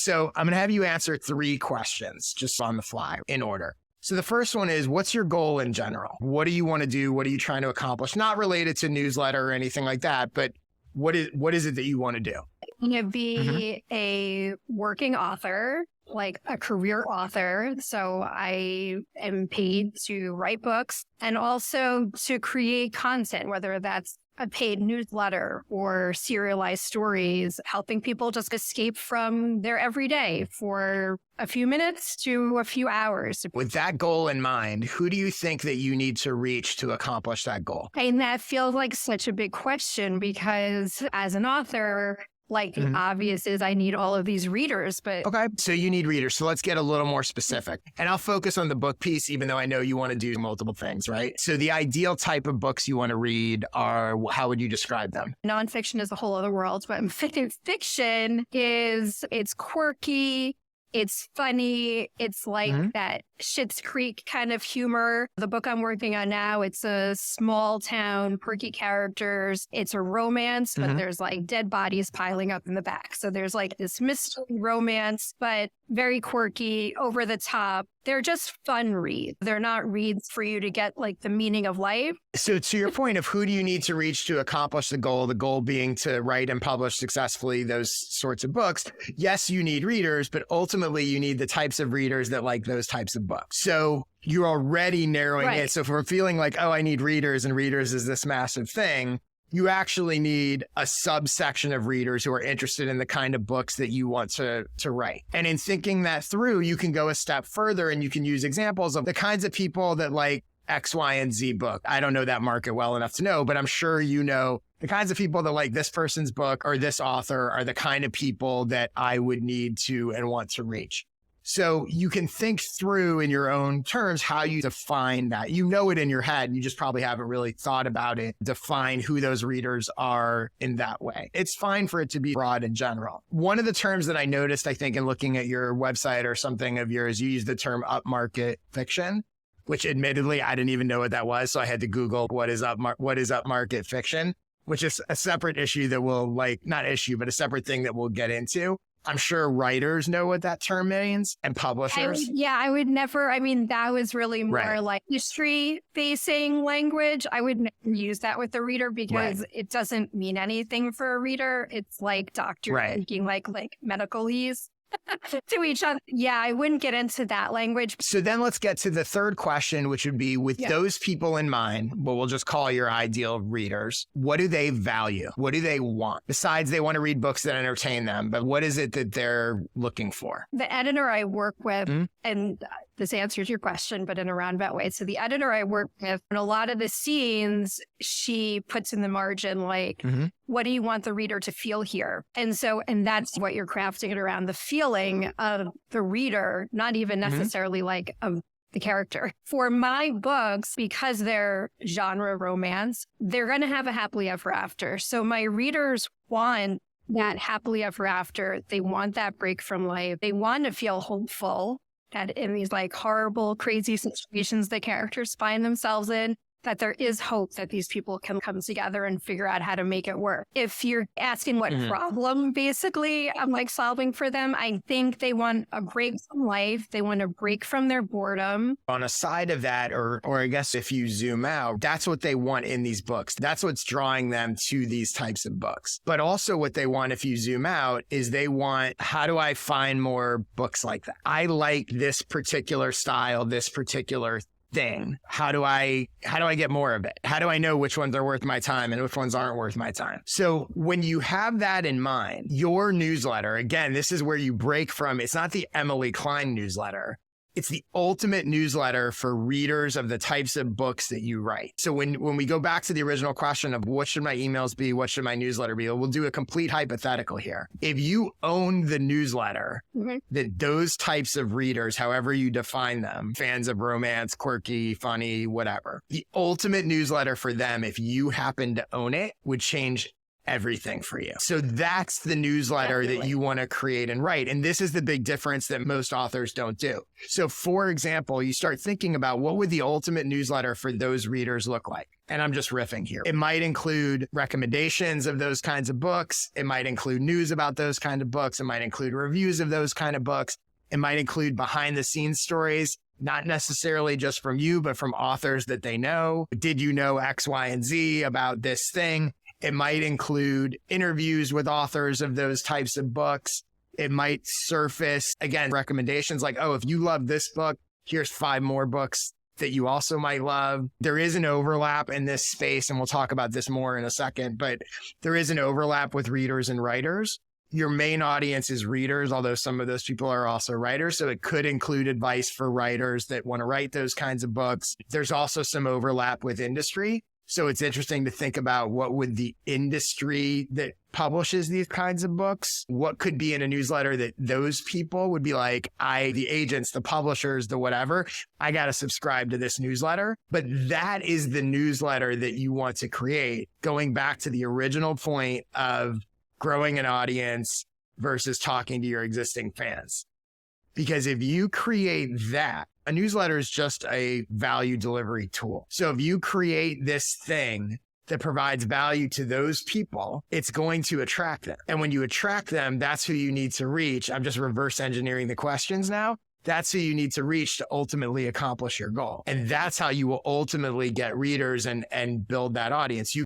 So I'm going to have you answer 3 questions just on the fly in order. So the first one is, what's your goal in general? What do you want to do? What are you trying to accomplish? Not related to newsletter or anything like that, but what is it that you want to do? I'm going to be a working author, like a career author. So I am paid to write books and also to create content, whether that's a paid newsletter or serialized stories, helping people just escape from their everyday for a few minutes to a few hours. With that goal in mind, who do you think that you need to reach to accomplish that goal? And that feels like such a big question because as an author, like the obvious is I need all of these readers, but... Okay, so you need readers. So let's get a little more specific. And I'll focus on the book piece, even though I know you want to do multiple things, right? So the ideal type of books you want to read are, how would you describe them? Nonfiction is a whole other world, but fiction is, it's quirky, it's funny, it's like that Schitt's Creek kind of humor. The book I'm working on now, it's a small town, quirky characters. It's a romance, but there's like dead bodies piling up in the back. So there's like this mystery romance, but very quirky, over the top. They're just fun reads. They're not reads for you to get like the meaning of life. So to your point of who do you need to reach to accomplish the goal being to write and publish successfully those sorts of books. Yes, you need readers, but ultimately you need the types of readers that like those types of books. So you're already narrowing it. So if we're feeling like, oh, I need readers and readers is this massive thing, you actually need a subsection of readers who are interested in the kind of books that you want to write. And in thinking that through, you can go a step further and you can use examples of the kinds of people that like X, Y, and Z book. I don't know that market well enough to know, but I'm sure you know the kinds of people that like this person's book or this author are the kind of people that I would need to and want to reach. So you can think through in your own terms how you define that. You know it in your head. You just probably haven't really thought about it. Define who those readers are in that way. It's fine for it to be broad in general. One of the terms that I noticed, I think, in looking at your website or something of yours, you use the term upmarket fiction, which admittedly, I didn't even know what that was. So I had to Google what is upmarket fiction, which is a separate issue that we'll not issue, but a separate thing that we'll get into. I'm sure writers know what that term means and publishers. I would never, that was really more like history facing language. I would never use that with a reader because it doesn't mean anything for a reader. It's like doctor speaking like medicalese to each other. Yeah, I wouldn't get into that language. So then let's get to the third question, which would be with those people in mind, what we'll just call your ideal readers. What do they value? What do they want? Besides, they want to read books that entertain them, but what is it that they're looking for? The editor I work with, and this answers your question, but in a roundabout way. So the editor I work with, in a lot of the scenes, she puts in the margin, like, what do you want the reader to feel here? And that's what you're crafting it around, the feeling of the reader, not even necessarily like of the character. For my books, because they're genre romance, they're going to have a happily ever after. So my readers want that happily ever after. They want that break from life. They want to feel hopeful that in these like horrible, crazy situations the characters find themselves in, that there is hope that these people can come together and figure out how to make it work. If you're asking what problem basically I'm like solving for them, I think they want a break from life. They want a break from their boredom. On a side of that, or I guess if you zoom out, that's what they want in these books. That's what's drawing them to these types of books. But also what they want, if you zoom out, is they want, how do I find more books like that? I like this particular style, this particular thing. How do I get more of it? How do I know which ones are worth my time and which ones aren't worth my time? So when you have that in mind, your newsletter, again, this is where you break from, it's not the Emily Klein newsletter. It's the ultimate newsletter for readers of the types of books that you write. So when we go back to the original question of what should my emails be, what should my newsletter be, we'll do a complete hypothetical here. If you own the newsletter, that those types of readers, however you define them, fans of romance, quirky, funny, whatever, the ultimate newsletter for them, if you happen to own it, would change everything for you. So that's the newsletter that you want to create and write. And this is the big difference that most authors don't do. So for example, you start thinking about what would the ultimate newsletter for those readers look like? And I'm just riffing here. It might include recommendations of those kinds of books. It might include news about those kind of books. It might include reviews of those kind of books. It might include behind the scenes stories, not necessarily just from you, but from authors that they know. Did you know X, Y, and Z about this thing? It might include interviews with authors of those types of books. It might surface, again, recommendations like, oh, if you love this book, here's 5 more books that you also might love. There is an overlap in this space, and we'll talk about this more in a second, but there is an overlap with readers and writers. Your main audience is readers, although some of those people are also writers. So it could include advice for writers that want to write those kinds of books. There's also some overlap with industry. So it's interesting to think about what would the industry that publishes these kinds of books, what could be in a newsletter that those people would be like, the agents, the publishers, the whatever, I got to subscribe to this newsletter. But that is the newsletter that you want to create, going back to the original point of growing an audience versus talking to your existing fans. Because if you create that, a newsletter is just a value delivery tool. So if you create this thing that provides value to those people, it's going to attract them. And when you attract them, that's who you need to reach. I'm just reverse engineering the questions now. That's who you need to reach to ultimately accomplish your goal. And that's how you will ultimately get readers and build that audience. You